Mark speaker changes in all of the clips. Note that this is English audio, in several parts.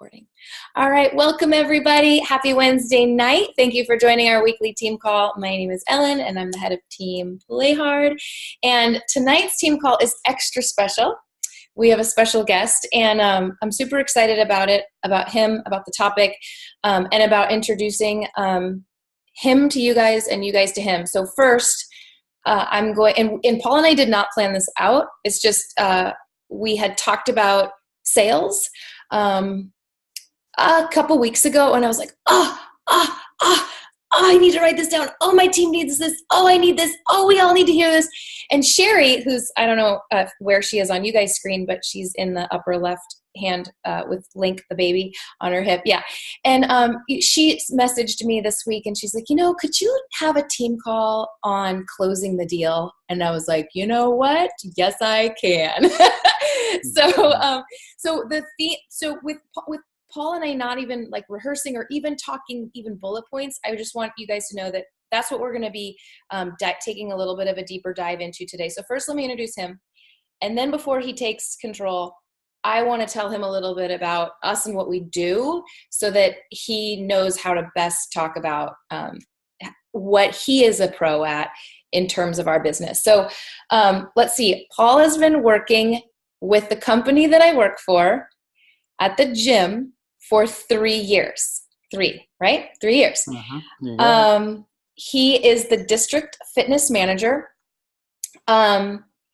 Speaker 1: Recording. All right, welcome everybody. Happy Wednesday night. Thank you for joining our weekly team call. My name is Ellen and I'm the head of team Play Hard. And tonight's team call is extra special. We have a special guest and I'm super excited about it, about him, about the topic, and about introducing him to you guys and you guys to him. So first, I'm going, and Paul and I did not plan this out. It's just we had talked about sales a couple weeks ago, and I was like, I need to write this down. Oh, my team needs this. Oh, I need this. Oh, we all need to hear this. And Sherry, who's, I don't know where she is on you guys' screen, but she's in the upper left hand with Link, the baby, on her hip. Yeah. And she messaged me this week, and she's like, could you have a team call on closing the deal? And I was like, you know what? Yes, I can. So with Paul and I not even like rehearsing or even talking even bullet points, I just want you guys to know that that's what we're going to be taking a little bit of a deeper dive into today. So first, let me introduce him. And then before he takes control, I want to tell him a little bit about us and what we do so that he knows how to best talk about what he is a pro at in terms of our business. So let's see. Paul has been working with the company that I work for at the gym for 3 years. 3, right? 3 years. He is the district fitness manager.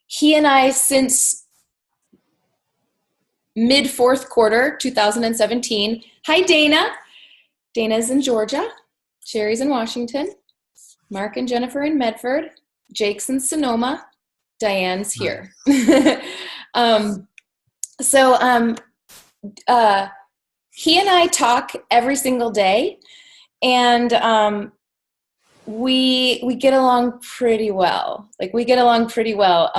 Speaker 1: He and I, since mid fourth quarter 2017. Hi, Dana. Dana's in Georgia. Sherry's in Washington. Mark and Jennifer in Medford. Jake's in Sonoma. Diane's here. He and I talk every single day, and we get along pretty well. Like, we get along pretty well.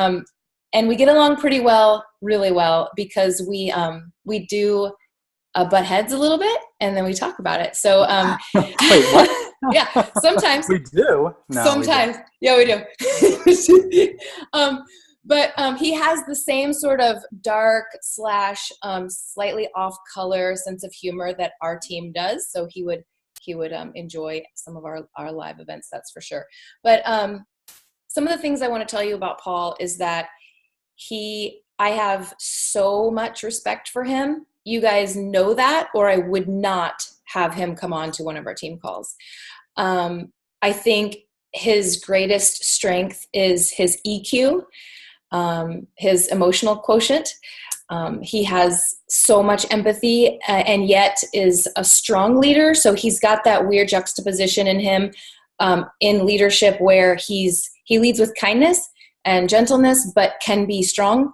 Speaker 1: And we get along pretty well, really well, because we do butt heads a little bit, and then we talk about it. So,
Speaker 2: wait, what?
Speaker 1: Yeah, sometimes
Speaker 2: we do. No,
Speaker 1: sometimes, yeah, we do. But he has the same sort of dark / slightly off color sense of humor that our team does. So he would enjoy some of our live events, that's for sure. But some of the things I want to tell you about Paul is that I have so much respect for him. You guys know that, or I would not have him come on to one of our team calls. I think his greatest strength is his EQ, his emotional quotient. He has so much empathy and yet is a strong leader. So he's got that weird juxtaposition in him in leadership where he leads with kindness and gentleness, but can be strong.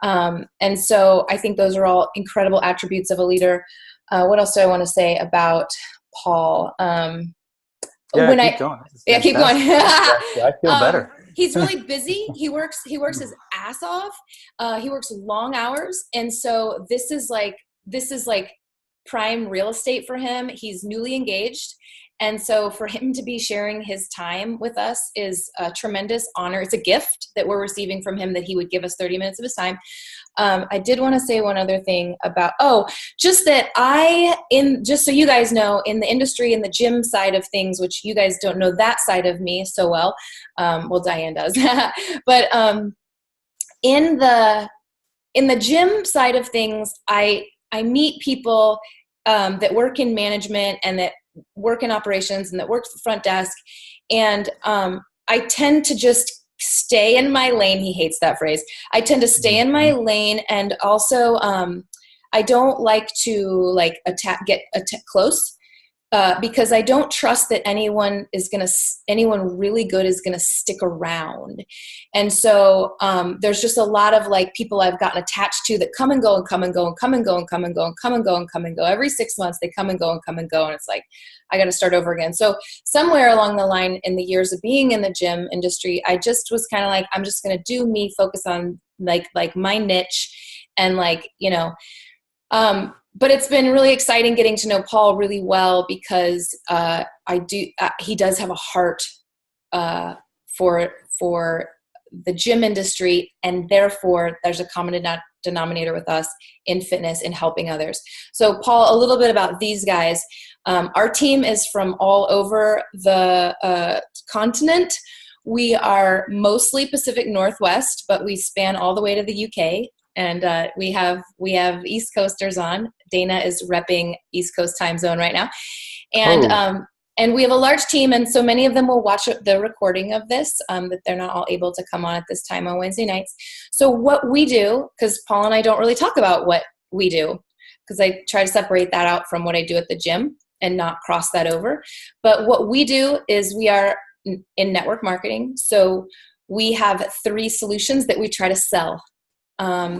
Speaker 1: And so I think those are all incredible attributes of a leader. What else do I want to say about Paul?
Speaker 2: Keep going.
Speaker 1: Yeah, keep going.
Speaker 2: I feel better.
Speaker 1: He's really busy. He works his ass off. He works long hours. And so this is like prime real estate for him. He's newly engaged. And so for him to be sharing his time with us is a tremendous honor. It's a gift that we're receiving from him that he would give us 30 minutes of his time. I did want to say one other thing about, just so you guys know, in the industry, in the gym side of things, which you guys don't know that side of me so well. Diane does. But in the gym side of things, I meet people that work in management and that work in operations and that work the front desk. And I tend to just stay in my lane. He hates that phrase. I tend to stay in my lane. And also I don't like to get close because I don't trust that anyone really good is going to stick around. And so there's just a lot of people I've gotten attached to that come and go and come and go and come and go and come and go and come and go and come and go. Every 6 months they come and go and come and go. And it's like, I got to start over again. So somewhere along the line in the years of being in the gym industry, I just was kind of like, I'm just going to do me, focus on like my niche and but it's been really exciting getting to know Paul really well because he does have a heart for the gym industry, and therefore there's a common denominator with us in fitness and helping others. So Paul, a little bit about these guys. Our team is from all over the continent. We are mostly Pacific Northwest, but we span all the way to the UK. And we have East Coasters on. Dana is repping East Coast time zone right now. And we have a large team, and so many of them will watch the recording of this, that they're not all able to come on at this time on Wednesday nights. So what we do, because Paul and I don't really talk about what we do, because I try to separate that out from what I do at the gym and not cross that over. But what we do is we are in network marketing. So we have 3 solutions that we try to sell.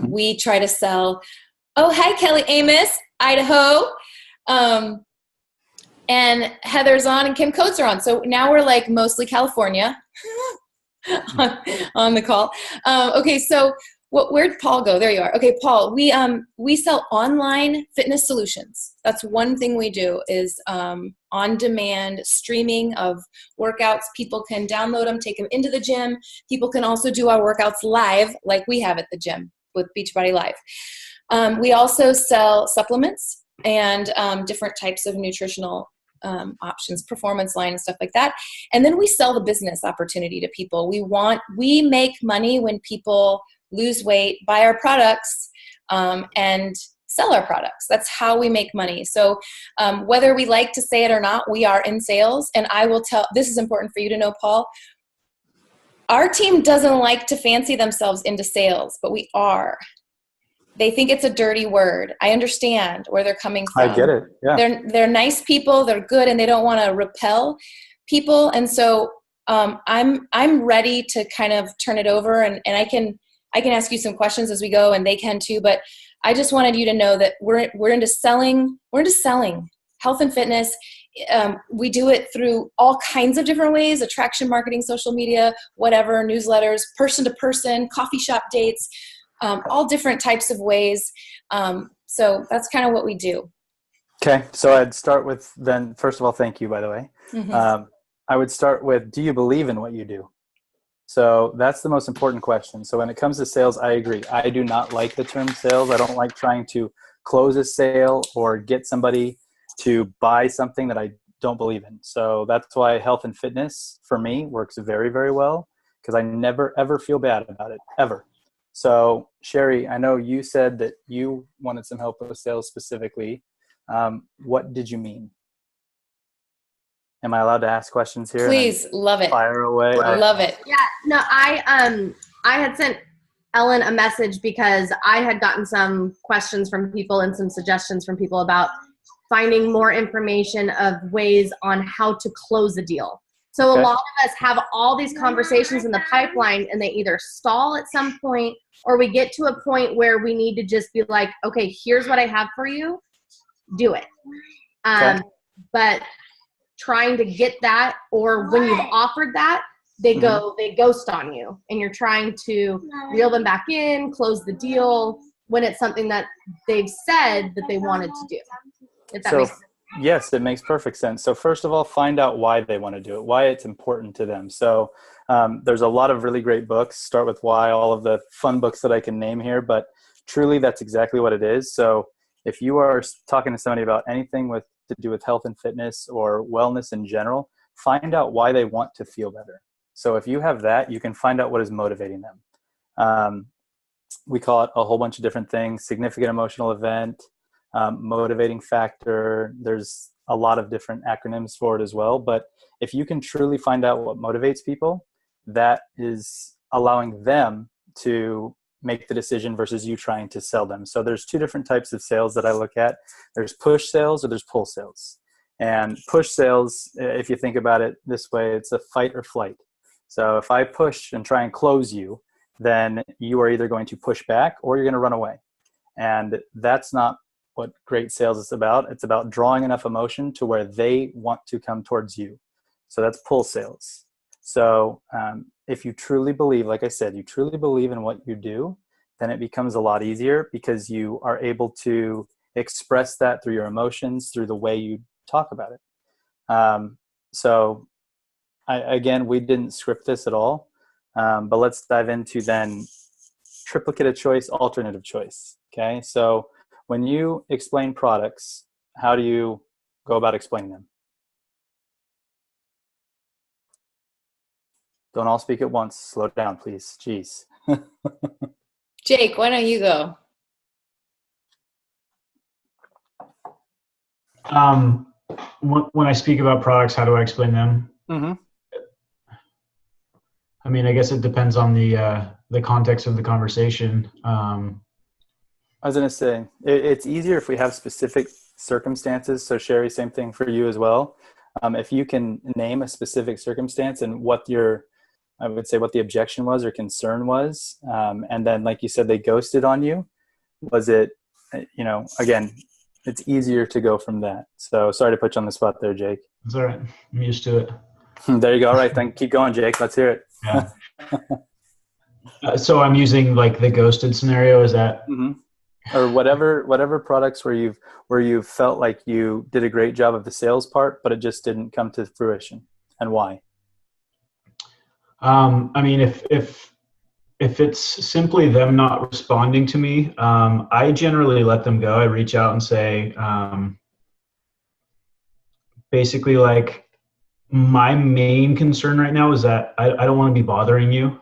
Speaker 1: We try to sell, oh, hi, Kelly Amos, Idaho. And Heather's on and Kim Coates are on. So now we're like mostly California on the call. Okay, so where'd Paul go? There you are. Okay, Paul, we sell online fitness solutions. That's one thing we do is on-demand streaming of workouts. People can download them, take them into the gym. People can also do our workouts live like we have at the gym with Beachbody Live. We also sell supplements and different types of nutritional options, performance line and stuff like that. And then we sell the business opportunity to people. We make money when people lose weight, buy our products, and sell our products. That's how we make money. So whether we like to say it or not, we are in sales. And I will tell, this is important for you to know, Paul, our team doesn't like to fancy themselves into sales, but we are. They think it's a dirty word. I understand where they're coming from.
Speaker 2: I get it. Yeah.
Speaker 1: They're nice people. They're good, and they don't want to repel people. And so I'm ready to kind of turn it over, and I can ask you some questions as we go, and they can too. But I just wanted you to know that we're into selling. We're into selling health and fitness. We do it through all kinds of different ways: attraction marketing, social media, whatever, newsletters, person to person, coffee shop dates. All different types of ways. So that's kind of what we do.
Speaker 2: Okay. So I'd start with then, first of all, thank you, by the way. Mm-hmm. I would start with, do you believe in what you do? So that's the most important question. So when it comes to sales, I agree. I do not like the term sales. I don't like trying to close a sale or get somebody to buy something that I don't believe in. So that's why health and fitness for me works very, very well, because I never, ever feel bad about it, ever. So, Sherry, I know you said that you wanted some help with sales specifically. What did you mean? Am I allowed to ask questions here?
Speaker 1: Please, love it.
Speaker 2: Fire away.
Speaker 1: Love it.
Speaker 3: Yeah, no, I had sent Ellen a message because I had gotten some questions from people and some suggestions from people about finding more information of ways on how to close a deal. So a lot of us have all these conversations in the pipeline, and they either stall at some point, or we get to a point where we need to just be like, okay, here's what I have for you. Do it. But trying to get that, or when you've offered that, they ghost on you, and you're trying to reel them back in, close the deal when it's something that they've said that they wanted to do. If that makes sense.
Speaker 2: Yes, it makes perfect sense. So first of all, find out why they want to do it, why it's important to them. So there's a lot of really great books. Start with why, all of the fun books that I can name here, but truly that's exactly what it is. So if you are talking to somebody about anything to do with health and fitness or wellness in general, find out why they want to feel better. So if you have that, you can find out what is motivating them. We call it a whole bunch of different things: significant emotional event, motivating factor. There's a lot of different acronyms for it as well. But if you can truly find out what motivates people, that is allowing them to make the decision versus you trying to sell them. So there's 2 different types of sales that I look at. There's push sales or there's pull sales. And push sales, if you think about it this way, it's a fight or flight. So if I push and try and close you, then you are either going to push back or you're going to run away. And that's not what great sales is about. It's about drawing enough emotion to where they want to come towards you. So that's pull sales. So if you truly believe, like I said, you truly believe in what you do, then it becomes a lot easier because you are able to express that through your emotions, through the way you talk about it. So again, we didn't script this at all, but let's dive into then triplicate of choice, alternative choice. Okay. So when you explain products, how do you go about explaining them? Don't all speak at once. Slow down, please. Jeez.
Speaker 1: Jake, why don't you go?
Speaker 4: When I speak about products, how do I explain them?
Speaker 2: Mm-hmm.
Speaker 4: I mean, I guess it depends on the context of the conversation.
Speaker 2: I was going to say, it's easier if we have specific circumstances. So Sherry, same thing for you as well. If you can name a specific circumstance and what I would say what the objection was or concern was. And then, like you said, they ghosted on you. Was it, again, it's easier to go from that. So sorry to put you on the spot there, Jake.
Speaker 4: It's all right. I'm used to it.
Speaker 2: There you go. All right. Then keep going, Jake. Let's hear it.
Speaker 4: Yeah. So I'm using like the ghosted scenario. Is that?
Speaker 2: Mm-hmm. Or whatever products where you felt like you did a great job of the sales part, but it just didn't come to fruition, and why?
Speaker 4: I mean, if it's simply them not responding to me, I generally let them go. I reach out and say, basically, like, my main concern right now is that I don't want to be bothering you.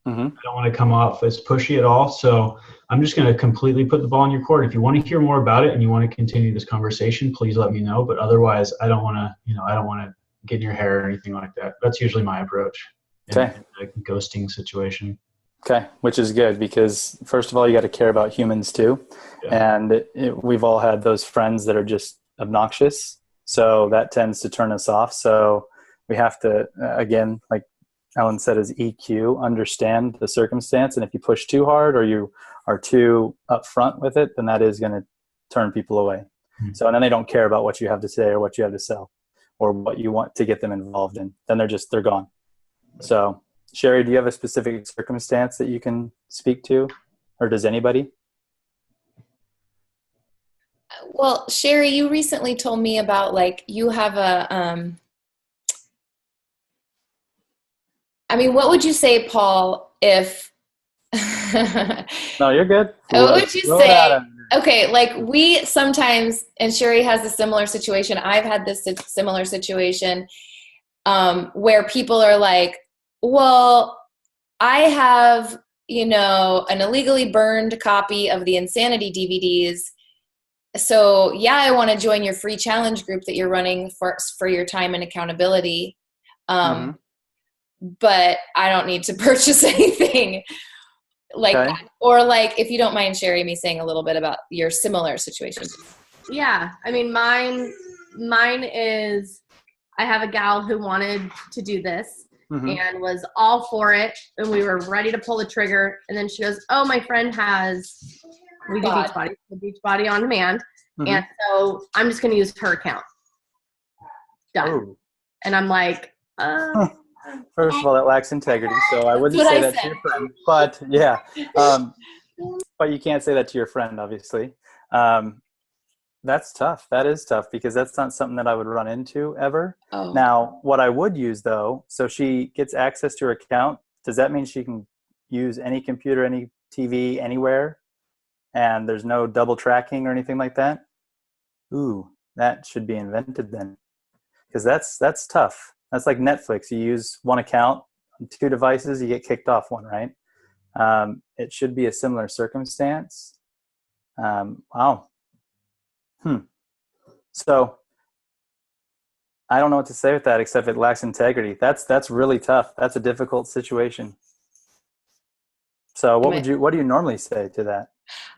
Speaker 2: Mm-hmm.
Speaker 4: I don't want to come off as pushy at all. So I'm just going to completely put the ball in your court. If you want to hear more about it and you want to continue this conversation, please let me know. But otherwise, I don't want to get in your hair or anything like that. That's usually my approach.
Speaker 2: Okay.
Speaker 4: In a ghosting situation.
Speaker 2: Okay, which is good because first of all, you got to care about humans too. Yeah. And we've all had those friends that are just obnoxious. So that tends to turn us off. So we have to, again, like Ellen said, is EQ, understand the circumstance. And if you push too hard or you are too upfront with it, then that is going to turn people away. Mm-hmm. So, and then they don't care about what you have to say or what you have to sell or what you want to get them involved in. Then they're gone. So, Sherry, do you have a specific circumstance that you can speak to, or does anybody?
Speaker 1: Well, Sherry, you recently told me about like you have a I mean, what would you say, Paul, if
Speaker 2: No, you're good.
Speaker 1: What would you say? Okay, like we sometimes, and Sherry has a similar situation. I've had this similar situation where people are like, well, I have, an illegally burned copy of the Insanity DVDs. So yeah, I want to join your free challenge group that you're running for your time and accountability. But I don't need to purchase anything like
Speaker 2: okay.
Speaker 1: that. Or like, if you don't mind, Sherry, me saying a little bit about your similar situation.
Speaker 3: Yeah. I mean, mine is, I have a gal who wanted to do this. Mm-hmm. And was all for it, and we were ready to pull the trigger, and then she goes, oh, my friend has the Beachbody on demand, mm-hmm. and so I'm just going to use her account. Done.
Speaker 2: Ooh.
Speaker 3: And I'm like,
Speaker 2: First of all, that lacks integrity, so I wouldn't say that to your friend, but yeah, but you can't say that to your friend, obviously. That's tough. That is tough because that's not something that I would run into ever. Oh. Now, what I would use though, so she gets access to her account. Does that mean she can use any computer, any TV, anywhere? And there's no double tracking or anything like that? Ooh, that should be invented then. Because that's tough. That's like Netflix. You use one account, 2 devices, you get kicked off one, right? It should be a similar circumstance. Wow. So I don't know what to say with that except it lacks integrity. That's really tough. That's a difficult situation. So what do you normally say to that?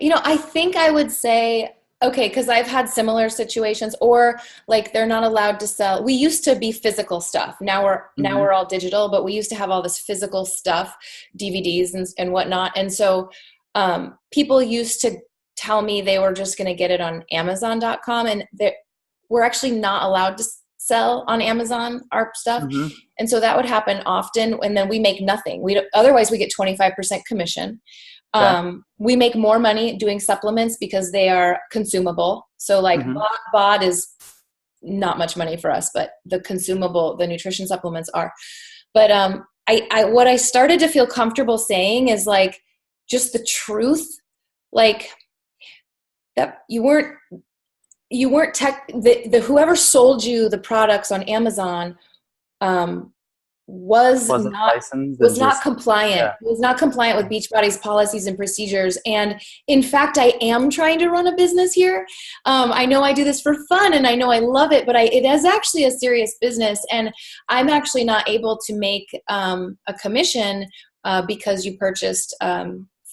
Speaker 1: I think I would say, okay, because I've had similar situations, or like they're not allowed to sell. We used to be physical stuff. Now we're all digital, but we used to have all this physical stuff, DVDs and whatnot. And so people used to tell me they were just going to get it on Amazon.com, and we're actually not allowed to sell on Amazon our stuff. Mm-hmm. And so that would happen often, and then we make nothing. Otherwise we get 25% commission. Okay. We make more money doing supplements because they are consumable. So like BOD is not much money for us, but the nutrition supplements are. But I what I started to feel comfortable saying is like, just the truth, like that you weren't whoever sold you the products on Amazon was
Speaker 2: Wasn't
Speaker 1: not
Speaker 2: licensed
Speaker 1: was
Speaker 2: and
Speaker 1: not
Speaker 2: just,
Speaker 1: compliant.
Speaker 2: yeah.
Speaker 1: Was not compliant with Beachbody's policies and procedures. And in fact, I am trying to run a business here. I know I do this for fun and I know I love it, but it is actually a serious business, and I'm actually not able to make a commission because you purchased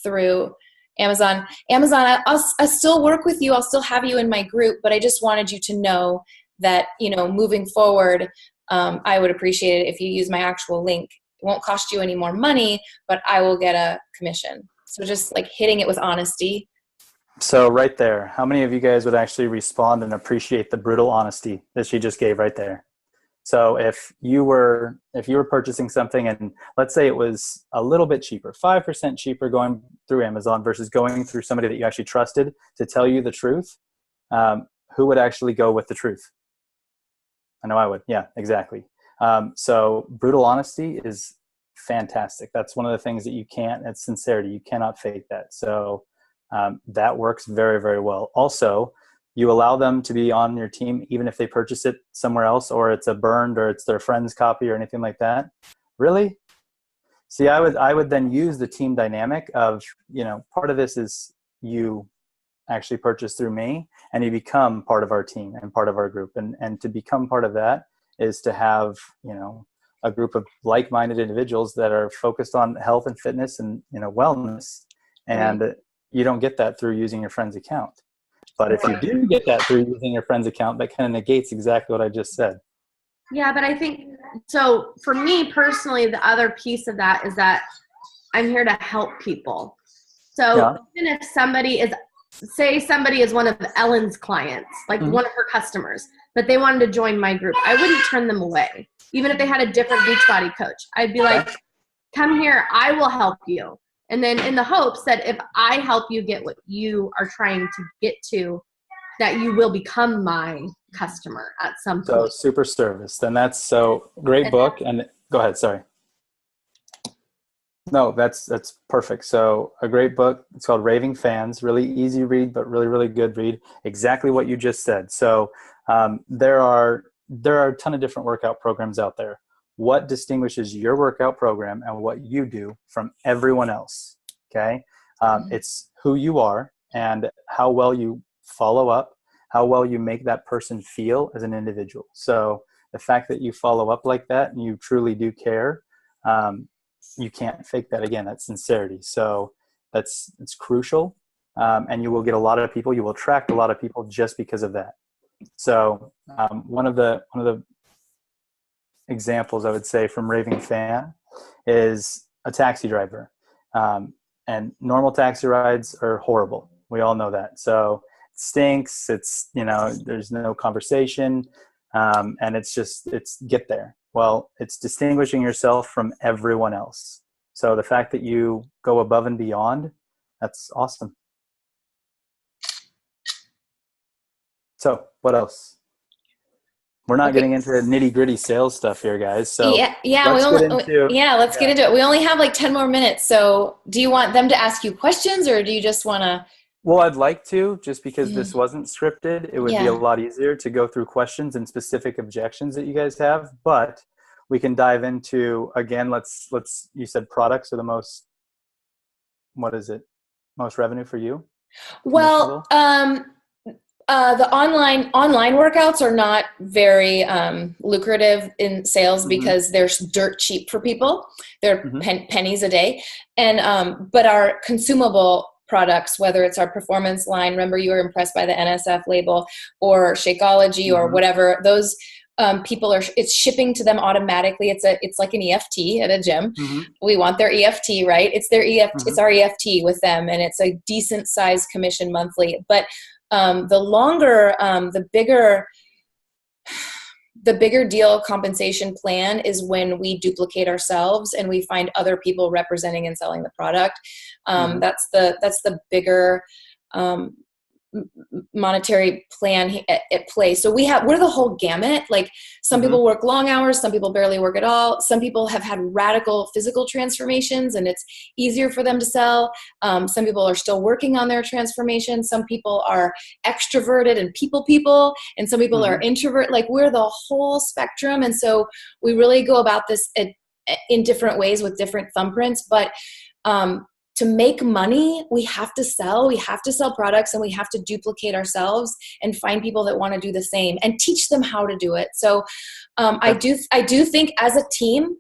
Speaker 1: through Amazon. I'll still work with you. I'll still have you in my group, but I just wanted you to know that, moving forward, I would appreciate it if you use my actual link. It won't cost you any more money, but I will get a commission. So just like hitting it with honesty.
Speaker 2: So right there, how many of you guys would actually respond and appreciate the brutal honesty that she just gave right there? So if you were purchasing something and let's say it was a little bit cheaper, 5% cheaper going through Amazon versus going through somebody that you actually trusted to tell you the truth, who would actually go with the truth? I know I would. Yeah, exactly. So brutal honesty is fantastic. That's one of the things that you can't, it's sincerity. You cannot fake that. So that works very, very well. Also, you allow them to be on your team even if they purchase it somewhere else, or it's a burned, or it's their friend's copy or anything like that. Really? See, I would then use the team dynamic of, part of this is you actually purchase through me and you become part of our team and part of our group. And to become part of that is to have, a group of like-minded individuals that are focused on health and fitness and, wellness. And you don't get that through using your friend's account. But if you do get that through using your friend's account, that kind of negates exactly what I just said.
Speaker 3: Yeah, but I think, so for me personally, the other piece of that is that I'm here to help people. So even if somebody is one of Ellen's clients, like one of her customers, but they wanted to join my group, I wouldn't turn them away. Even if they had a different Beachbody coach, I'd be like, come here, I will help you. And then in the hopes that if I help you get what you are trying to get to, that you will become my customer at some point.
Speaker 2: So super service. Then that's great book. And go ahead. Sorry. No, that's perfect. So a great book. It's called Raving Fans. Really easy read, but really, really good read. Exactly what you just said. So there are a ton of different workout programs out there. What distinguishes your workout program and what you do from everyone else? Okay. It's who you are and how well you follow up, how well you make that person feel as an individual. So the fact that you follow up like that and you truly do care, you can't fake that. Again, that's sincerity. So it's crucial. And you will get a lot of people, you will attract a lot of people just because of that. So one of the examples I would say from Raving Fan is a taxi driver. And normal taxi rides are horrible. We all know that. So it stinks. It's, there's no conversation. And it's get there. Well, it's distinguishing yourself from everyone else. So the fact that you go above and beyond, that's awesome. So what else? We're not getting into nitty-gritty sales stuff here, guys. So let's
Speaker 1: get into it. We only have like 10 more minutes. So do you want them to ask you questions, or do you just want to?
Speaker 2: Well, I'd like to, just because this wasn't scripted. It would be a lot easier to go through questions and specific objections that you guys have. But we can dive into, again, you said products are the most, most revenue for you?
Speaker 1: Well, the online workouts are not very lucrative in sales because they're dirt cheap for people. They're pennies a day. And but our consumable products, whether it's our performance line, remember you were impressed by the NSF label, or Shakeology or whatever, those it's shipping to them automatically. It's like an EFT at a gym. We want their EFT, right? It's their EFT. It's our EFT with them, and it's a decent size commission monthly. But the longer, the bigger deal compensation plan is when we duplicate ourselves and we find other people representing and selling the product. That's the bigger monetary plan at play. So we're the whole gamut. Like some people work long hours, some people barely work at all. Some people have had radical physical transformations and it's easier for them to sell. Some people are still working on their transformation. Some people are extroverted and people, and some people are introvert. Like we're the whole spectrum. And so we really go about this in different ways with different thumbprints. But to make money, we have to sell products, and we have to duplicate ourselves and find people that want to do the same and teach them how to do it. So I do think as a team,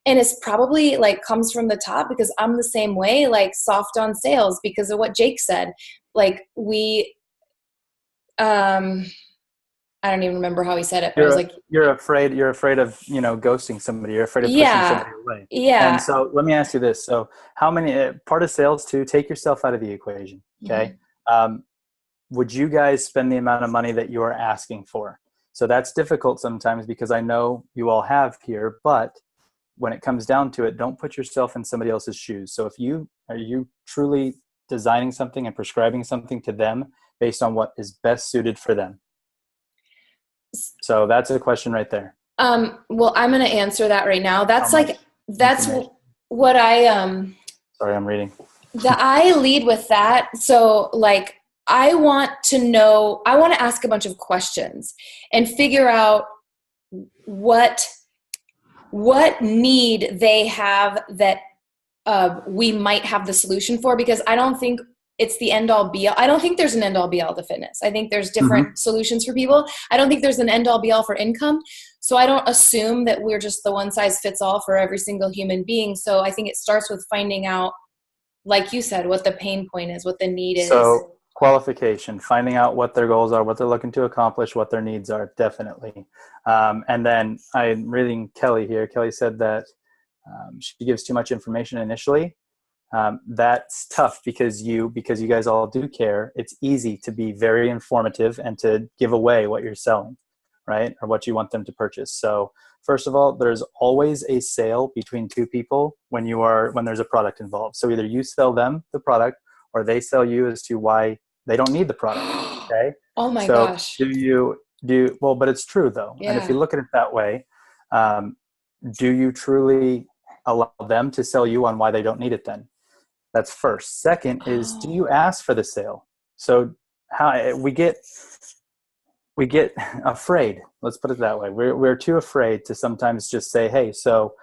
Speaker 1: and it's probably like comes from the top because I'm the same way, like soft on sales because of what Jake said. Like we, I don't even remember how he said it, but I was like,
Speaker 2: you're afraid of, ghosting somebody. You're afraid of pushing somebody away.
Speaker 1: Yeah.
Speaker 2: And so let me ask you this. So how many, part of sales too, take yourself out of the equation. Okay. Would you guys spend the amount of money that you are asking for? So that's difficult sometimes because I know you all have here, but when it comes down to it, don't put yourself in somebody else's shoes. So are you truly designing something and prescribing something to them based on what is best suited for them? So that's a question right there.
Speaker 1: Well, I'm going to answer that right now. That's what I,
Speaker 2: sorry, I'm reading.
Speaker 1: I lead with that. So like, I want to ask a bunch of questions and figure out what need they have that we might have the solution for, because I don't think it's the end all be all. I don't think there's an end all be all to fitness. I think there's different solutions for people. I don't think there's an end all be all for income. So I don't assume that we're just the one size fits all for every single human being. So I think it starts with finding out, like you said, what the pain point is, what the need is.
Speaker 2: So qualification, finding out what their goals are, what they're looking to accomplish, what their needs are, definitely. And then I'm reading Kelly here. Kelly said that she gives too much information initially. That's tough because you guys all do care. It's easy to be very informative and to give away what you're selling, right? Or what you want them to purchase. So first of all, there's always a sale between two people when there's a product involved. So either you sell them the product or they sell you as to why they don't need the product. Okay.
Speaker 1: Oh my gosh.
Speaker 2: Well, but it's true though.
Speaker 1: Yeah.
Speaker 2: And if you look at it that way, do you truly allow them to sell you on why they don't need it then? That's first. Second is, do you ask for the sale? So how we get afraid. Let's put it that way. We're too afraid to sometimes just say, hey, so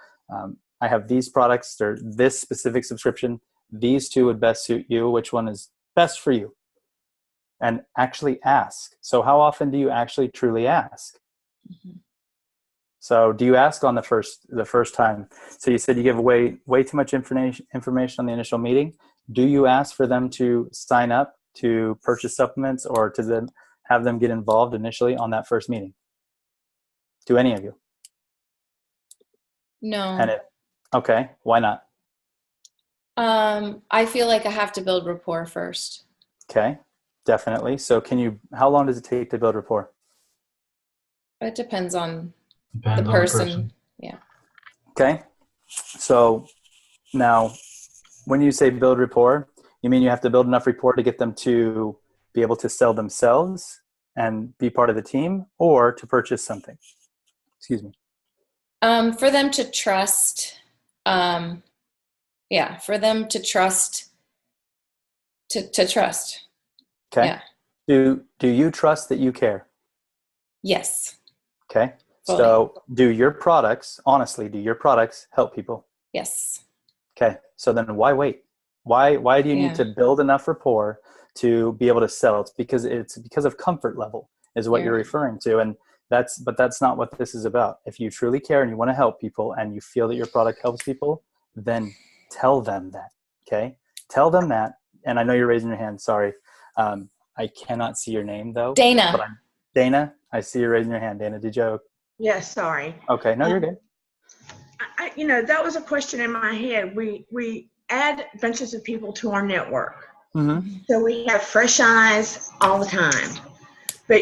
Speaker 2: I have these products or this specific subscription. These two would best suit you. Which one is best for you? And actually ask. So how often do you actually truly ask? So do you ask on the first time? So you said you give away way too much information on the initial meeting. Do you ask for them to sign up to purchase supplements or to then have them get involved initially on that first meeting? Do any of you?
Speaker 1: No.
Speaker 2: Okay, why not?
Speaker 1: I feel like I have to build rapport first.
Speaker 2: Okay, definitely. So how long does it take to build rapport?
Speaker 1: It depends on the person. Yeah.
Speaker 2: Okay. So now when you say build rapport, you mean you have to build enough rapport to get them to be able to sell themselves and be part of the team, or to purchase something? Excuse me.
Speaker 1: For them to trust. For them to trust. To trust.
Speaker 2: Okay.
Speaker 1: Yeah.
Speaker 2: Do you trust that you care?
Speaker 1: Yes.
Speaker 2: Okay.
Speaker 1: Fully.
Speaker 2: So do your products help people?
Speaker 1: Yes.
Speaker 2: Okay. So then why wait? Why do you need to build enough rapport to be able to sell? It's because of comfort level is what you're referring to. And that's not what this is about. If you truly care and you want to help people and you feel that your product helps people, then tell them that. Okay. Tell them that. And I know you're raising your hand. Sorry. I cannot see your name though.
Speaker 1: Dana.
Speaker 2: Dana, I see you raising your hand. Dana, did you?
Speaker 5: Yes, sorry.
Speaker 2: Okay, no, you're good.
Speaker 5: That was a question in my head. We add bunches of people to our network.
Speaker 2: Mm-hmm.
Speaker 5: So we have fresh eyes all the time. But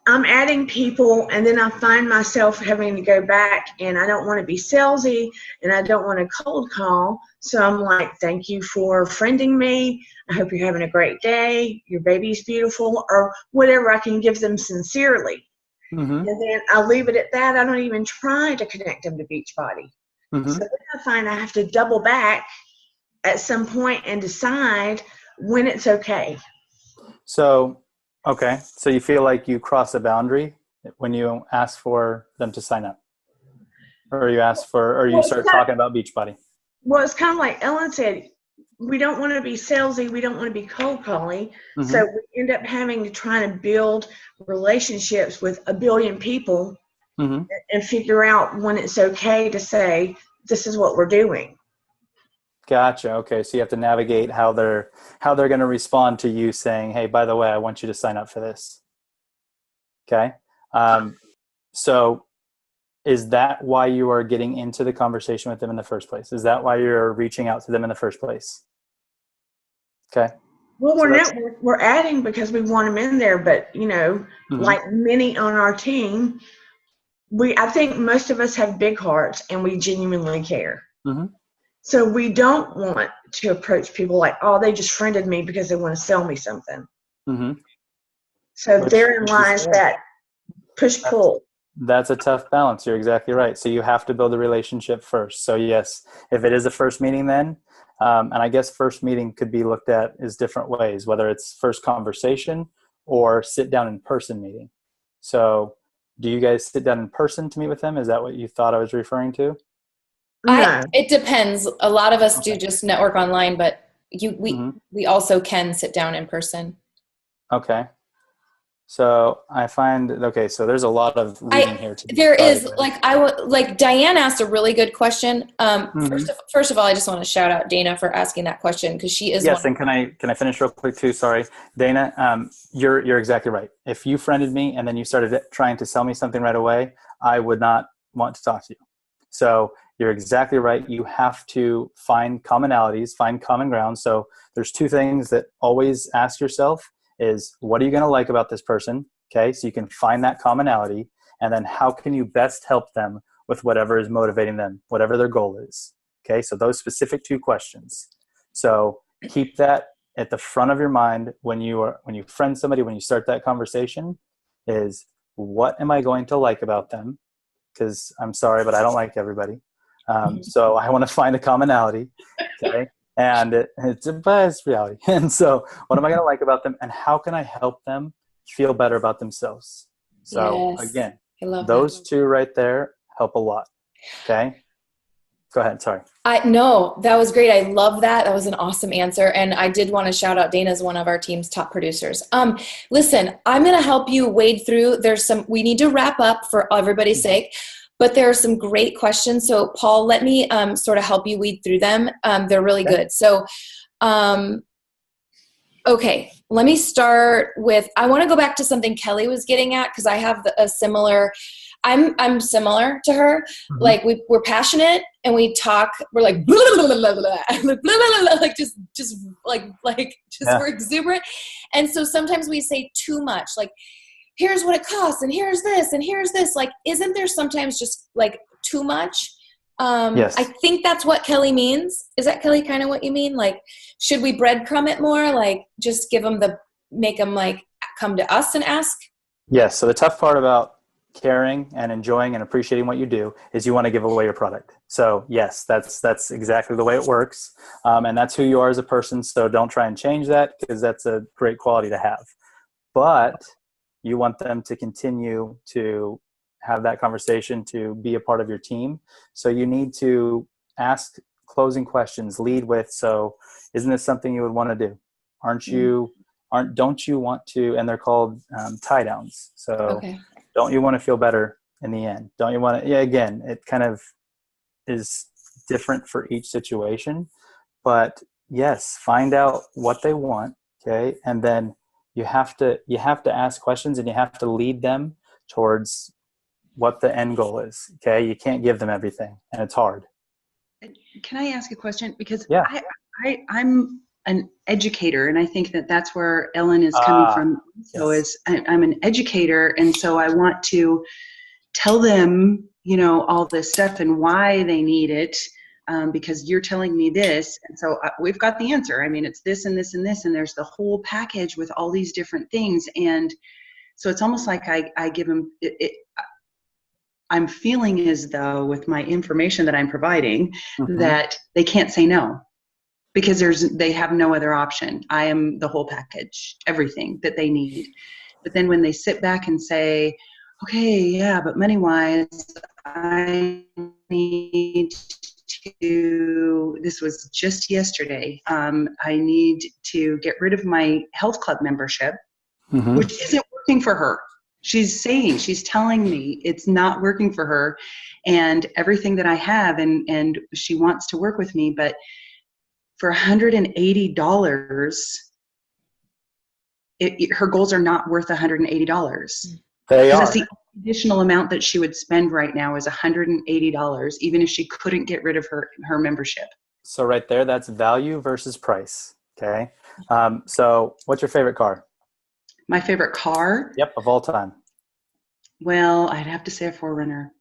Speaker 5: I'm adding people, and then I find myself having to go back, and I don't want to be salesy, and I don't want to cold call. So I'm like, thank you for friending me. I hope you're having a great day. Your baby's beautiful, or whatever I can give them sincerely.
Speaker 2: Mm-hmm.
Speaker 5: And then I'll leave it at that. I don't even try to connect them to Beachbody.
Speaker 2: Mm-hmm.
Speaker 5: So then I find I have to double back at some point and decide when it's okay.
Speaker 2: So, okay. So you feel like you cross a boundary when you ask for them to sign up, or you start talking about Beachbody.
Speaker 5: Well, it's kind of like Ellen said, we don't want to be salesy. We don't want to be cold calling.
Speaker 2: Mm-hmm.
Speaker 5: So we end up having to try to build relationships with a billion people
Speaker 2: Mm-hmm.
Speaker 5: and figure out when it's okay to say, this is what we're doing.
Speaker 2: Gotcha. Okay. So you have to navigate how they're going to respond to you saying, hey, by the way, I want you to sign up for this. Okay. So is that why you are getting into the conversation with them in the first place? Is that why you're reaching out to them in the first place? Okay.
Speaker 5: Well,
Speaker 2: So
Speaker 5: we're adding because we want them in there, but
Speaker 2: mm-hmm.
Speaker 5: like many on our team, I think most of us have big hearts and we genuinely care.
Speaker 2: Mm-hmm.
Speaker 5: So we don't want to approach people like, oh, they just friended me because they want to sell me something.
Speaker 2: Mm-hmm.
Speaker 5: So therein lies that push-pull.
Speaker 2: That's a tough balance. You're exactly right. So you have to build a relationship first. So yes, if it is a first meeting then, and I guess first meeting could be looked at as different ways, whether it's first conversation or sit down in person meeting. So do you guys sit down in person to meet with them? Is that what you thought I was referring to?
Speaker 5: No.
Speaker 1: It depends. A lot of us do just network online, but we also can sit down in person.
Speaker 2: Okay. So I find, so there's a lot of reading here today.
Speaker 1: There is, like Diane asked a really good question. First of all, I just want to shout out Dana for asking that question because she is.
Speaker 2: Yes, and can I finish real quick too? Sorry, Dana. You're exactly right. If you friended me and then you started trying to sell me something right away, I would not want to talk to you. So you're exactly right. You have to find commonalities, find common ground. So there's two things that always ask yourself is, what are you going to like about this person? Okay, so you can find that commonality. And then how can you best help them with whatever is motivating them, whatever their goal is? Okay, so those specific two questions. So keep that at the front of your mind when you friend somebody, when you start that conversation, is what am I going to like about them? Because I'm sorry, but I don't like everybody. So I want to find a commonality. Okay. And it's a biased reality. And so what am I going to like about them and how can I help them feel better about themselves? So again, those two right there help a lot. Okay. Go ahead. Sorry.
Speaker 1: No, that was great. I love that. That was an awesome answer. And I did want to shout out Dana as one of our team's top producers. Listen, I'm going to help you wade through. We need to wrap up for everybody's sake. But there are some great questions. So, Paul, let me sort of help you weed through them. They're really good. So, okay, let me start with, I want to go back to something Kelly was getting at because I have a similar, I'm similar to her. Mm-hmm. Like we're passionate and we talk, we're like, blah, blah, blah, blah, blah, blah, blah, blah, like just we're exuberant. And so sometimes we say too much, like, here's what it costs and here's this and here's this. Like, isn't there sometimes just like too much?
Speaker 2: Yes.
Speaker 1: I think that's what Kelly means. Is that, Kelly, kind of what you mean? Like, should we breadcrumb it more? Like, just make them like come to us and ask?
Speaker 2: Yes. So the tough part about caring and enjoying and appreciating what you do is you want to give away your product. So yes, that's exactly the way it works. And that's who you are as a person. So don't try and change that because that's a great quality to have. But you want them to continue to have that conversation, to be a part of your team. So you need to ask closing questions, lead with, so isn't this something you would want to do? Don't you want to, and they're called tie downs. So don't you want to feel better in the end? Don't you want to, again, it kind of is different for each situation, but yes, find out what they want. Okay. And then you have to ask questions and you have to lead them towards what the end goal is. Okay. You can't give them everything and it's hard.
Speaker 6: Can I ask a question? Because
Speaker 2: yeah.
Speaker 6: an educator, and I think that that's where Ellen is coming from. So
Speaker 2: yes.
Speaker 6: I'm an educator, and so I want to tell them, all this stuff and why they need it, because you're telling me this, and so we've got the answer. I mean, it's this and this and this, and there's the whole package with all these different things, and so it's almost like I give them it. I'm feeling as though with my information that I'm providing that they can't say no, because they have no other option. I am the whole package, everything that they need. But then when they sit back and say, okay, yeah, but money-wise, I need to, this was just yesterday, I need to get rid of my health club membership, which isn't working for her. She's telling me it's not working for her, and everything that I have, and she wants to work with me, but for $180, her goals are not worth $180.
Speaker 2: They are.
Speaker 6: That's the additional amount that she would spend right now is $180, even if she couldn't get rid of her membership.
Speaker 2: So right there, that's value versus price. Okay. So what's your favorite car?
Speaker 6: My favorite car?
Speaker 2: Yep, of all time.
Speaker 6: Well, I'd have to say a 4Runner.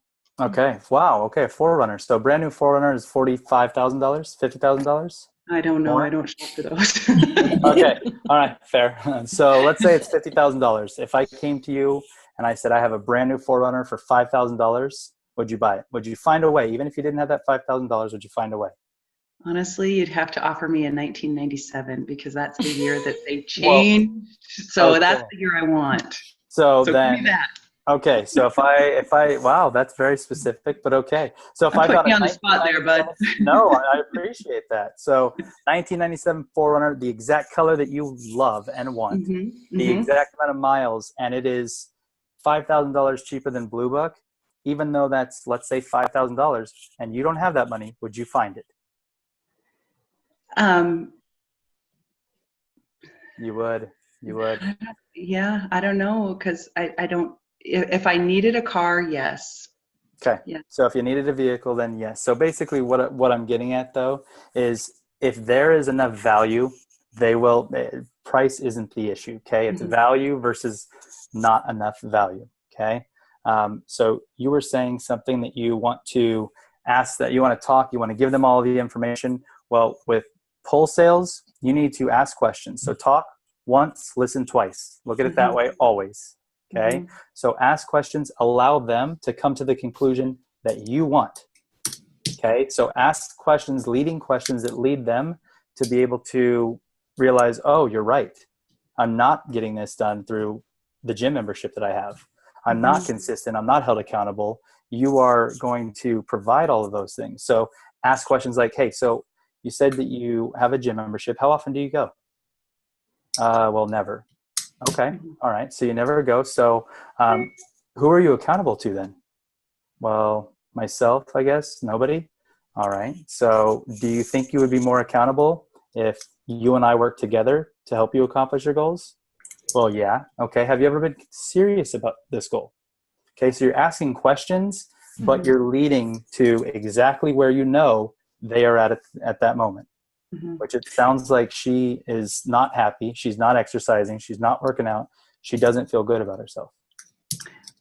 Speaker 2: Okay. Wow. Okay, 4Runner. So brand new 4Runner is $45,000, $50,000.
Speaker 6: I don't know.
Speaker 2: More?
Speaker 6: I don't shop for those.
Speaker 2: Okay. All right. Fair. So let's say it's $50,000. If I came to you and I said I have a brand new 4Runner for $5,000, would you buy it? Would you find a way? Even if you didn't have that $5,000, would you find a way?
Speaker 6: Honestly, you'd have to offer me a 1997, because that's the year that they changed. So that's the year I want.
Speaker 2: So
Speaker 6: then, give me that.
Speaker 2: Okay. So if I, wow, that's very specific, but okay. So if I
Speaker 6: put
Speaker 2: got
Speaker 6: me on the spot there, bud.
Speaker 2: No, I appreciate that. So 1997 4Runner, the exact color that you love and want, the exact amount of miles, and it is $5,000 cheaper than Blue Book, even though that's, let's say, $5,000, and you don't have that money, would you find it? You would.
Speaker 6: Yeah, I don't know, because I don't. If I needed a car, yes.
Speaker 2: Okay.
Speaker 6: Yeah.
Speaker 2: So if you needed a vehicle, then yes. So basically, what I'm getting at though is if there is enough value, they will. Price isn't the issue. Okay, it's value versus not enough value. Okay. So you were saying something that you want to ask, that you want to talk, you want to give them all the information. Well, with pull sales, you need to ask questions. So talk once, listen twice. Look at it that way always. Okay. So ask questions, allow them to come to the conclusion that you want. Okay. So ask questions, leading questions that lead them to be able to realize, oh, you're right. I'm not getting this done through the gym membership that I have. I'm not consistent. I'm not held accountable. You are going to provide all of those things. So ask questions like, hey, so you said that you have a gym membership. How often do you go? Well, never. Okay. All right. So you never go. So who are you accountable to then? Well, myself, I guess. Nobody. All right. So do you think you would be more accountable if you and I work together to help you accomplish your goals? Well, yeah. Okay. Have you ever been serious about this goal? Okay. So you're asking questions, but you're leading to exactly where you know they are at that moment. Which it sounds like she is not happy. She's not exercising. She's not working out. She doesn't feel good about herself.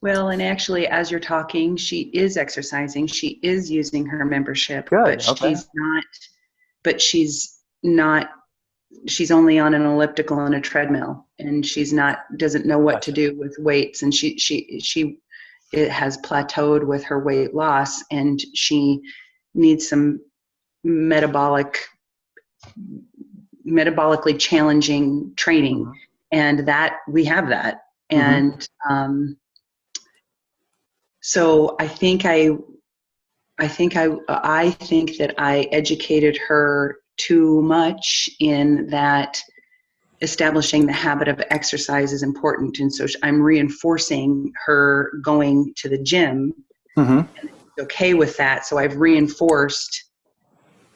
Speaker 6: Well, and actually, as you're talking, she is exercising. She is using her membership.
Speaker 2: Good.
Speaker 6: But she's not. But she's not. She's only on an elliptical and a treadmill, and she's not. Doesn't know what to do with weights, and it has plateaued with her weight loss, and she needs some metabolically challenging training, and that we have that. And so I think that I educated her too much in that establishing the habit of exercise is important, and so I'm reinforcing her going to the gym and okay with that. So I've reinforced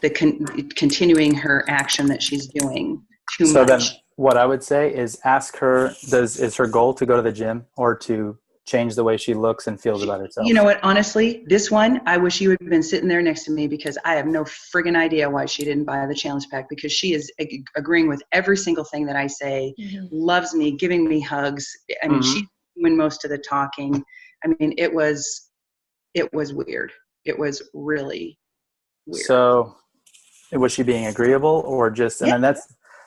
Speaker 6: the continuing her action that she's doing too much.
Speaker 2: So then what I would say is ask her, is her goal to go to the gym or to change the way she looks and feels about herself?
Speaker 6: You know what? Honestly, this one, I wish you had been sitting there next to me, because I have no friggin' idea why she didn't buy the challenge pack, because she is agreeing with every single thing that I say, loves me, giving me hugs. I mean, she's doing most of the talking. I mean, it was weird. It was really weird.
Speaker 2: So was she being agreeable, or just,
Speaker 6: Yeah.
Speaker 2: and then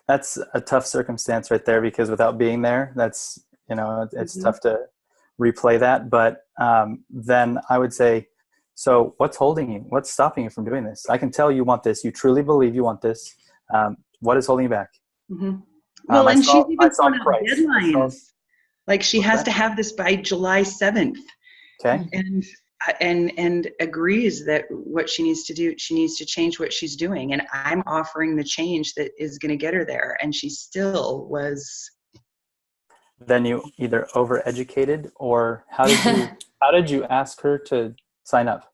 Speaker 2: that's a tough circumstance right there, because without being there, that's, you know, it's tough to replay that. But then I would say, so what's holding you? What's stopping you from doing this? I can tell you want this. You truly believe you want this. What is holding you back?
Speaker 6: Well, and she's even
Speaker 2: saw
Speaker 6: put out
Speaker 2: price.
Speaker 6: deadlines. Like, she has to have this by July 7th.
Speaker 2: Okay.
Speaker 6: And agrees that what she needs to do, she needs to change what she's doing. And I'm offering the change that is going to get her there. And she still was.
Speaker 2: Then you either overeducated, or how did you ask her to sign up?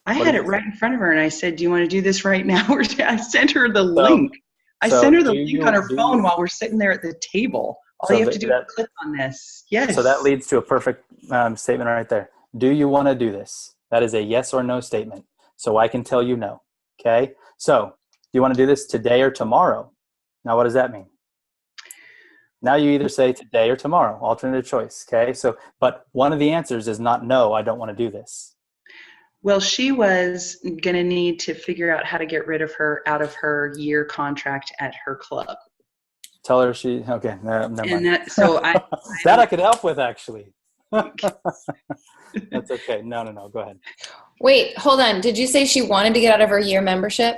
Speaker 6: I had it right in front of her, and I said, do you want to do this right now? Or I sent her the link. I sent her the link on her phone while we're sitting there at the table. All you have to do is click on this. Yes.
Speaker 2: So that leads to a perfect statement right there. Do you want to do this? That is a yes or no statement. So I can tell you no. Okay. So do you want to do this today or tomorrow? Now, what does that mean? Now you either say today or tomorrow, alternative choice. Okay. So, but one of the answers is not no, I don't want to do this.
Speaker 6: Well, she was going to need to figure out how to get rid of her out of her year contract at her club.
Speaker 2: Tell her okay, never mind.
Speaker 6: And that
Speaker 2: I could help with, actually. That's okay. No, go ahead.
Speaker 1: Wait, hold on. Did you say she wanted to get out of her year membership?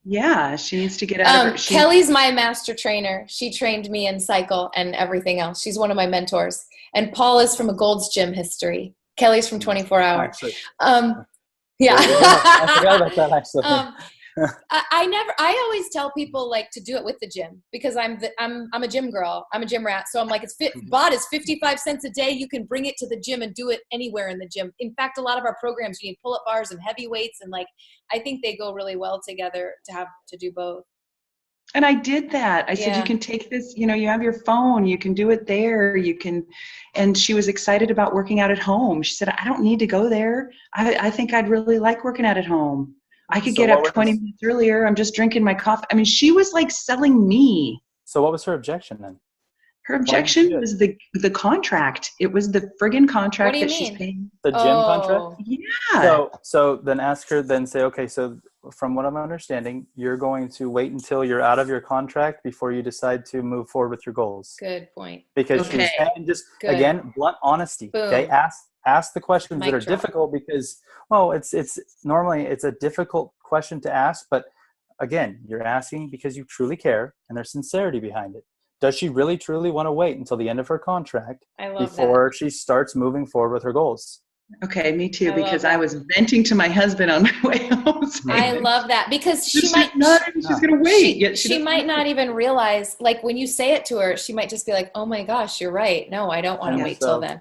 Speaker 6: Yeah, she needs to get out of her.
Speaker 1: Kelly's my master trainer. She trained me in cycle and everything else. She's one of my mentors. And Paul is from a Gold's Gym history. Kelly's from 24 Hour.
Speaker 2: Actually.
Speaker 1: Yeah.
Speaker 2: I forgot about that, actually.
Speaker 1: I always tell people, like, to do it with the gym, because I'm a gym girl. I'm a gym rat. So I'm like, BOD is 55 cents a day. You can bring it to the gym and do it anywhere in the gym. In fact, a lot of our programs, you need pull-up bars and heavy weights. And like, I think they go really well together to do both.
Speaker 6: And I did that. I said, you can take this, you have your phone, you can do it there. And she was excited about working out at home. She said, I don't need to go there. I think I'd really like working out at home. I could get up 20 minutes earlier. I'm just drinking my coffee. I mean, she was like selling me. So
Speaker 2: what was her objection then?
Speaker 6: Her objection was the contract. It was the friggin' contract that she's paying.
Speaker 2: The gym contract?
Speaker 6: Yeah.
Speaker 2: So then ask her, then say, okay, so from what I'm understanding, you're going to wait until you're out of your contract before you decide to move forward with your goals.
Speaker 1: Good point.
Speaker 2: Because she's saying, just again, blunt honesty. Boom. Okay, ask the questions that are difficult, because it's normally it's a difficult question to ask, but again, you're asking because you truly care and there's sincerity behind it. Does she really truly want to wait until the end of her contract before she starts moving forward with her goals?
Speaker 6: Okay, me too, because I was venting to my husband on my way home.
Speaker 1: I love that, because she's
Speaker 6: going to wait.
Speaker 1: She might not even realize, like, when you say it to her, she might just be like, oh my gosh, you're right. No, I don't want to wait till then.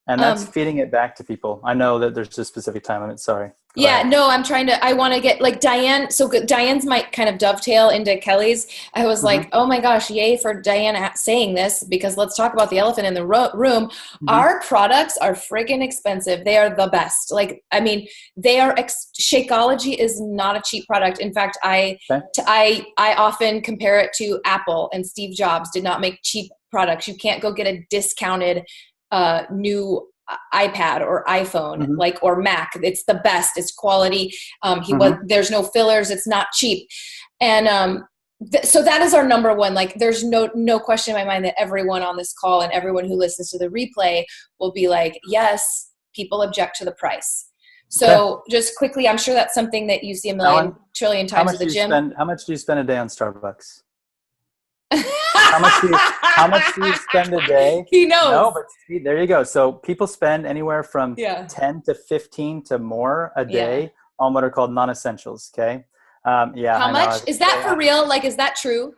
Speaker 2: And that's feeding it back to people. I know that there's a specific time limit. Sorry.
Speaker 1: No, I want to get, like, Diane. So Diane's might kind of dovetail into Kelly's. I was like, oh my gosh, yay for Diane saying this, because let's talk about the elephant in the room. Our products are friggin' expensive. They are the best. Like, I mean, they are, Shakeology is not a cheap product. In fact, I often compare it to Apple, and Steve Jobs did not make cheap products. You can't go get a discounted new iPad or iPhone, or Mac. It's the best. It's quality. There's no fillers. It's not cheap. And so that is our number one. Like, there's no question in my mind that everyone on this call and everyone who listens to the replay will be like, yes, people object to the price. So just quickly, I'm sure that's something that you see a trillion times at the gym.
Speaker 2: How much do you spend a day on Starbucks? How much do you spend a day?
Speaker 1: He knows.
Speaker 2: No, but see, there you go. So people spend anywhere from 10 to 15 to more a day on what are called non-essentials. Okay.
Speaker 1: How much is that for real? Like, is that true,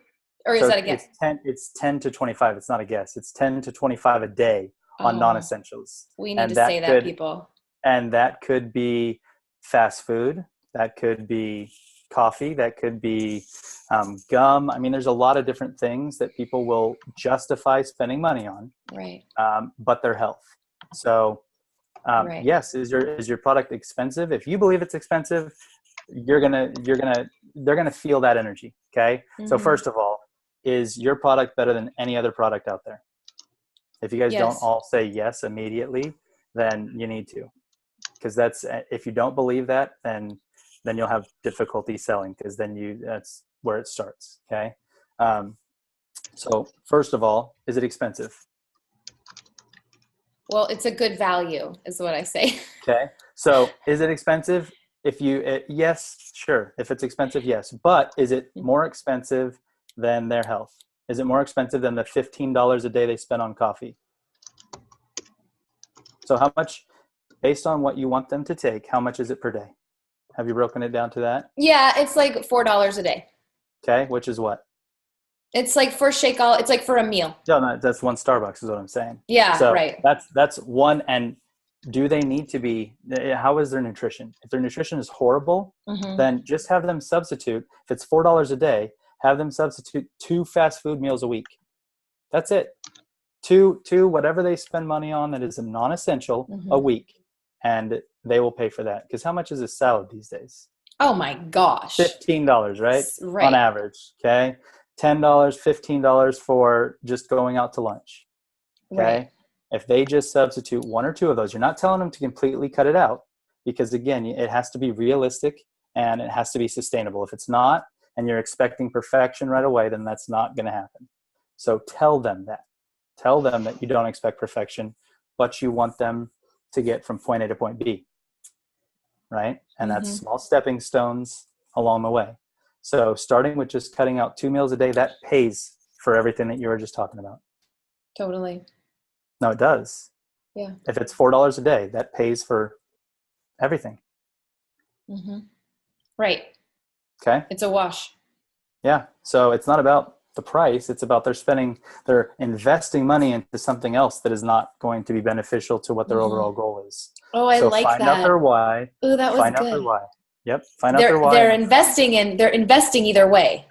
Speaker 1: or is that a guess?
Speaker 2: It's 10 to 25. It's not a guess. It's 10 to 25 a day on non-essentials.
Speaker 1: We need to say that, people.
Speaker 2: And that could be fast food. That could be coffee. That could be gum. I mean, there's a lot of different things that people will justify spending money on.
Speaker 1: Right.
Speaker 2: But their health. So
Speaker 1: Right.
Speaker 2: yes, is your product expensive? If you believe it's expensive, they're gonna feel that energy. Okay. So first of all, is your product better than any other product out there? If you guys don't
Speaker 1: Yes.
Speaker 2: all say yes immediately, then you need to, because that's, if you don't believe that, then you'll have difficulty selling, because then that's where it starts. Okay. So first of all, is it expensive?
Speaker 1: Well, it's a good value is what I say.
Speaker 2: Okay. So is it expensive? Yes, sure. If it's expensive, yes. But is it more expensive than their health? Is it more expensive than the $15 a day they spend on coffee? So how much, based on what you want them to take, how much is it per day? Have you broken it down to that?
Speaker 1: Yeah, it's like $4 a day.
Speaker 2: Okay. Which is what?
Speaker 1: It's like for Shakeall, it's like for a meal.
Speaker 2: No, that's one Starbucks is what I'm saying.
Speaker 1: Yeah,
Speaker 2: so
Speaker 1: right.
Speaker 2: That's one. And do they need to be, how is their nutrition? If their nutrition is horrible, then just have them substitute. If it's $4 a day, have them substitute 2 fast food meals a week. That's it. Two, whatever they spend money on that is a non-essential a week, and they will pay for that. Because how much is a salad these days?
Speaker 1: Oh my gosh.
Speaker 2: $15, right?
Speaker 1: Right.
Speaker 2: On average. Okay. $10, $15 for just going out to lunch. Okay.
Speaker 1: Right.
Speaker 2: If they just substitute 1 or 2 of those, you're not telling them to completely cut it out, because again, it has to be realistic and it has to be sustainable. If it's not, and you're expecting perfection right away, then that's not going to happen. So tell them that. Tell them that you don't expect perfection, but you want them to get from point A to point B. Right? And that's small stepping stones along the way. So starting with just cutting out 2 meals a day, that pays for everything that you were just talking about.
Speaker 1: Totally.
Speaker 2: No, it does.
Speaker 1: Yeah.
Speaker 2: If it's $4 a day, that pays for everything.
Speaker 1: Right.
Speaker 2: Okay.
Speaker 1: It's a wash.
Speaker 2: Yeah. So it's not about the price. It's about they're investing money into something else that is not going to be beneficial to what their overall goal is.
Speaker 1: Oh, I
Speaker 2: so
Speaker 1: like
Speaker 2: find
Speaker 1: that.
Speaker 2: out their why.
Speaker 1: Oh, that was
Speaker 2: find
Speaker 1: good.
Speaker 2: out their why. Yep. Find out their why.
Speaker 1: They're investing either way.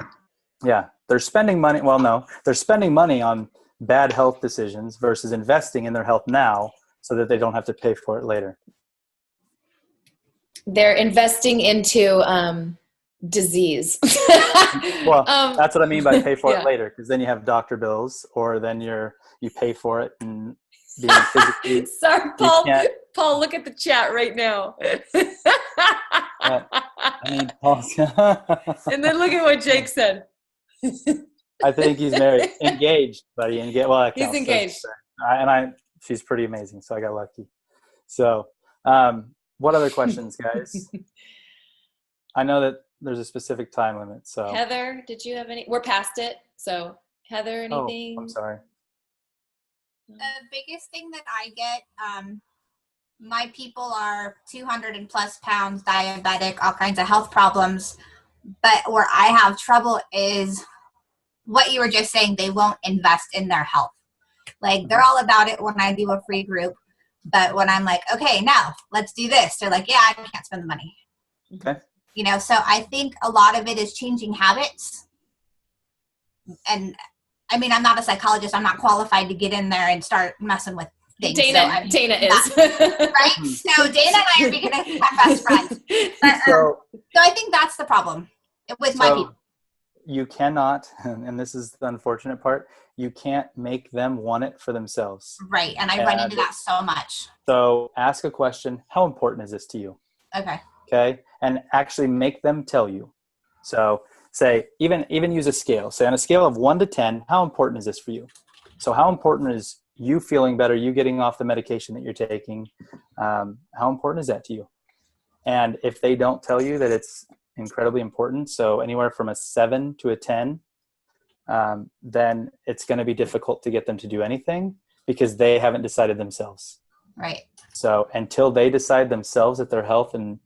Speaker 2: Yeah. They're spending money. Well, no, they're spending money on bad health decisions versus investing in their health now so that they don't have to pay for it later.
Speaker 1: They're investing into disease.
Speaker 2: Well, that's what I mean by pay for
Speaker 1: Yeah.
Speaker 2: it later, because then you have doctor bills, or then you pay for it and being physically.
Speaker 1: Sorry, Paul.
Speaker 2: can't-
Speaker 1: Paul, look at the chat right now.
Speaker 2: I mean, Paul's
Speaker 1: And then look at what Jake said.
Speaker 2: I think he's married, engaged, buddy. Well, that
Speaker 1: He's
Speaker 2: counts.
Speaker 1: engaged.
Speaker 2: She's pretty amazing, so I got lucky. So, what other questions, guys? I know that there's a specific time limit. So,
Speaker 1: Heather, did you have any? We're past it. So, Heather, anything?
Speaker 2: I'm sorry.
Speaker 7: The biggest thing that I get, my people are 200 and plus pounds, diabetic, all kinds of health problems. But where I have trouble is what you were just saying, they won't invest in their health. Like, they're all about it when I do a free group. But when I'm like, okay, now let's do this, they're like, yeah, I can't spend the money.
Speaker 2: Okay.
Speaker 7: You know, so I think a lot of it is changing habits. And I mean, I'm not a psychologist. I'm not qualified to get in there and start messing with things.
Speaker 1: Dana is.
Speaker 7: Right? So Dana and I are becoming best friends. But, so I think that's the problem with my people.
Speaker 2: You cannot, and this is the unfortunate part, you can't make them want it for themselves.
Speaker 7: Right. And I run into that so much.
Speaker 2: So ask a question. How important is this to you?
Speaker 7: Okay.
Speaker 2: Okay. And actually make them tell you. So say, even use a scale. Say on a scale of 1 to 10, how important is this for you? So how important is you feeling better, you getting off the medication that you're taking? How important is that to you? And if they don't tell you that it's incredibly important, so anywhere from a 7 to a 10, then it's going to be difficult to get them to do anything because they haven't decided themselves.
Speaker 7: Right.
Speaker 2: So until they decide themselves that their health and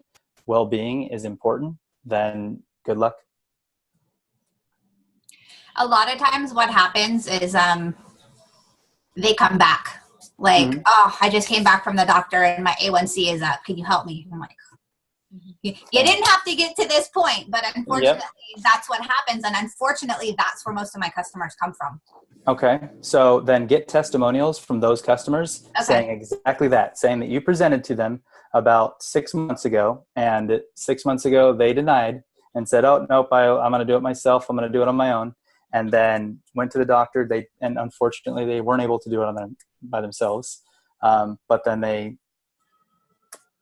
Speaker 2: well-being is important, then good luck.
Speaker 7: A lot of times what happens is they come back. Like, oh, I just came back from the doctor and my A1C is up. Can you help me? I'm like, You didn't have to get to this point, but unfortunately, that's what happens. And unfortunately, that's where most of my customers come from.
Speaker 2: Okay. So then get testimonials from those customers saying exactly that, saying that you presented to them about 6 months ago, and 6 months ago they denied and said, oh, nope, I'm going to do it myself. I'm going to do it on my own. And then went to the doctor. And unfortunately they weren't able to do it by themselves. But then they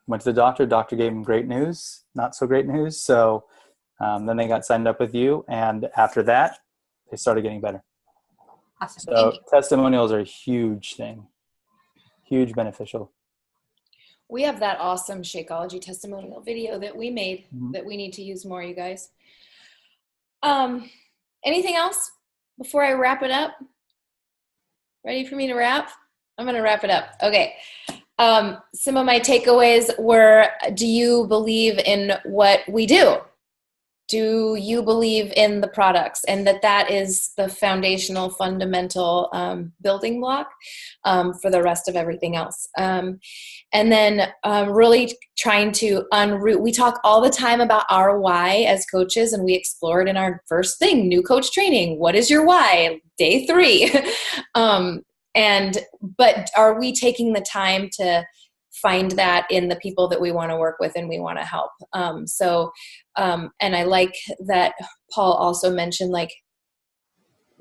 Speaker 2: went to the doctor. Doctor gave them great news, not so great news. So then they got signed up with you. And after that, they started getting better.
Speaker 7: Awesome.
Speaker 2: So testimonials are a huge thing, huge beneficial.
Speaker 1: We have that awesome Shakeology testimonial video that we made that we need to use more, you guys. Anything else before I wrap it up? Ready for me to wrap? I'm going to wrap it up. Okay. Some of my takeaways were, do you believe in what we do? Do you believe in the products, and that is the foundational, fundamental building block for the rest of everything else? And then really trying to unroot. We talk all the time about our why as coaches, and we explore it in our first thing, new coach training. What is your why? Day 3. But are we taking the time to find that in the people that we want to work with and we want to help? And I like that Paul also mentioned, like,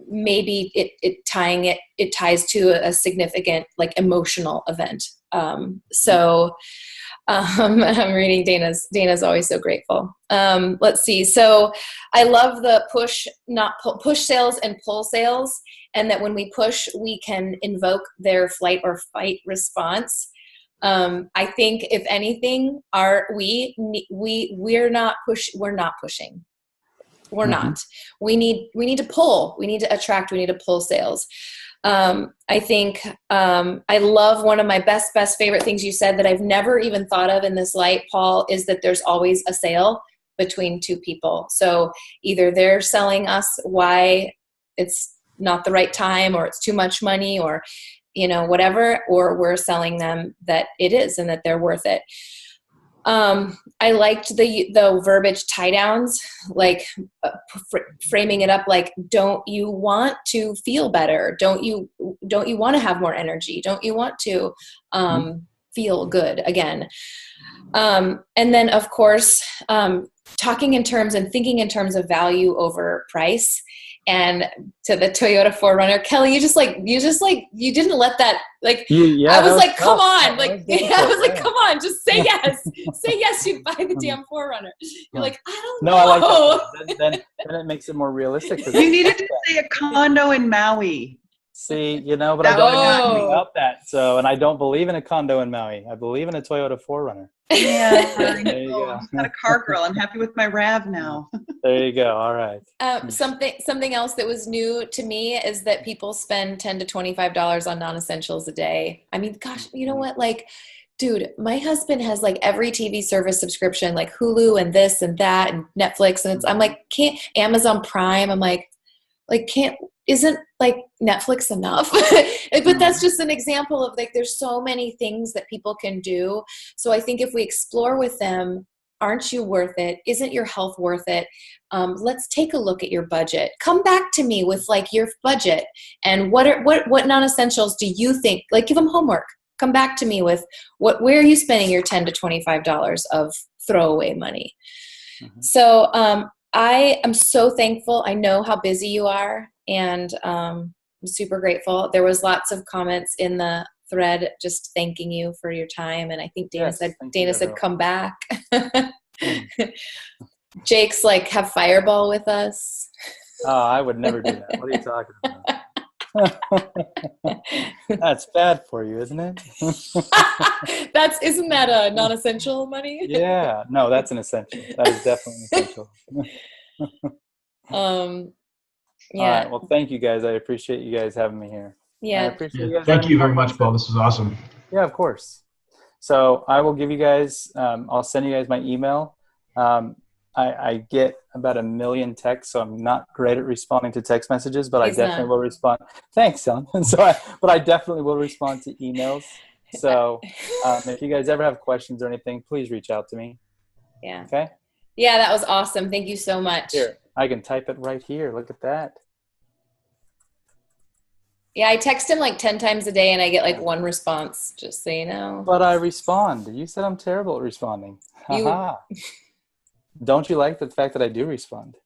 Speaker 1: maybe it ties to a significant, like, emotional event. I'm reading Dana's always so grateful. Let's see. So I love the push sales and pull sales, and that when we push, we can invoke their flight or fight response. I think if anything, we're not pushing. We're not. We need to pull. We need to attract. We need to pull sales. I think I love one of my best favorite things you said that I've never even thought of in this light, Paul, is that there's always a sale between two people. So either they're selling us why it's not the right time, or it's too much money, or whatever, or we're selling them that it is and that they're worth it. I liked the verbiage tie downs, like framing it up like, don't you want to feel better? Don't you want to have more energy? Don't you want to feel good again? And then of course, talking in terms and thinking in terms of value over price. And to the Toyota 4Runner, Kelly, you didn't let that, like, I was like, come on, like, I was like, come on, just say yes. Say yes, you'd buy the damn 4Runner. You're like, I don't know.
Speaker 2: No, I like that. Then it makes it more realistic.
Speaker 6: You needed to say a condo in Maui.
Speaker 2: See, but I don't know about that. So, and I don't believe in a condo in Maui. I believe in a Toyota 4Runner.
Speaker 6: Yeah, I know. I'm not a car girl. I'm happy with my RAV now.
Speaker 2: There you go. All right.
Speaker 1: Something else that was new to me is that people spend $10 to $25 on non-essentials a day. I mean, gosh, you know what? Like, dude, my husband has like every TV service subscription, like Hulu and this and that and Netflix, and I'm like, can't Amazon Prime? I'm like, isn't like Netflix enough? But that's just an example of, like, there's so many things that people can do. So I think if we explore with them, aren't you worth it? Isn't your health worth it? Let's take a look at your budget. Come back to me with like your budget and what non-essentials do you think? Like, give them homework. Come back to me with where are you spending your $10 to $25 of throwaway money? So I am so thankful. I know how busy you are, and I'm super grateful. There was lots of comments in the thread just thanking you for your time, and I think Dana said come back. Jake's like, have Fireball with us.
Speaker 2: Oh, I would never do that. What are you talking about? That's bad for you, isn't it?
Speaker 1: Isn't that a non-essential money?
Speaker 2: Yeah, no, that's an essential. That is definitely an essential.
Speaker 1: Yeah.
Speaker 2: All right. Well, thank you guys. I appreciate you guys having me here.
Speaker 1: Yeah.
Speaker 2: I appreciate you guys.
Speaker 4: Thank you very much, Paul. This was awesome.
Speaker 2: Yeah, of course. So I will give you guys, I'll send you guys my email. I get about 1 million texts, so I'm not great at responding to text messages, but I definitely will respond. Thanks, Ellen. But I definitely will respond to emails. So if you guys ever have questions or anything, please reach out to me.
Speaker 1: Yeah.
Speaker 2: Okay.
Speaker 1: Yeah, that was awesome. Thank you so much.
Speaker 2: Here, I can type it right here. Look at that.
Speaker 1: Yeah, I text him like 10 times a day and I get like one response, just so you know.
Speaker 2: But I respond. You said I'm terrible at responding.
Speaker 1: You-
Speaker 2: Haha. Don't you like the fact that I do respond?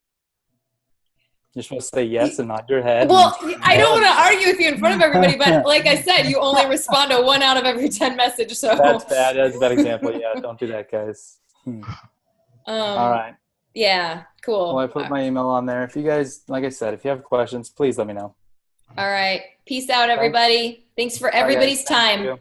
Speaker 2: You're supposed to say yes and nod your head.
Speaker 1: Well, I don't want to argue with you in front of everybody, but like I said, you only respond to 1 out of every 10 messages. So
Speaker 2: That's bad. That's a bad example. Yeah, don't do that, guys. All right.
Speaker 1: Yeah, cool.
Speaker 2: Well, I put my email on there. If you guys, like I said, if you have questions, please let me know.
Speaker 1: All right. Peace out, everybody. Thanks for everybody's
Speaker 2: Thank
Speaker 1: time.
Speaker 2: you.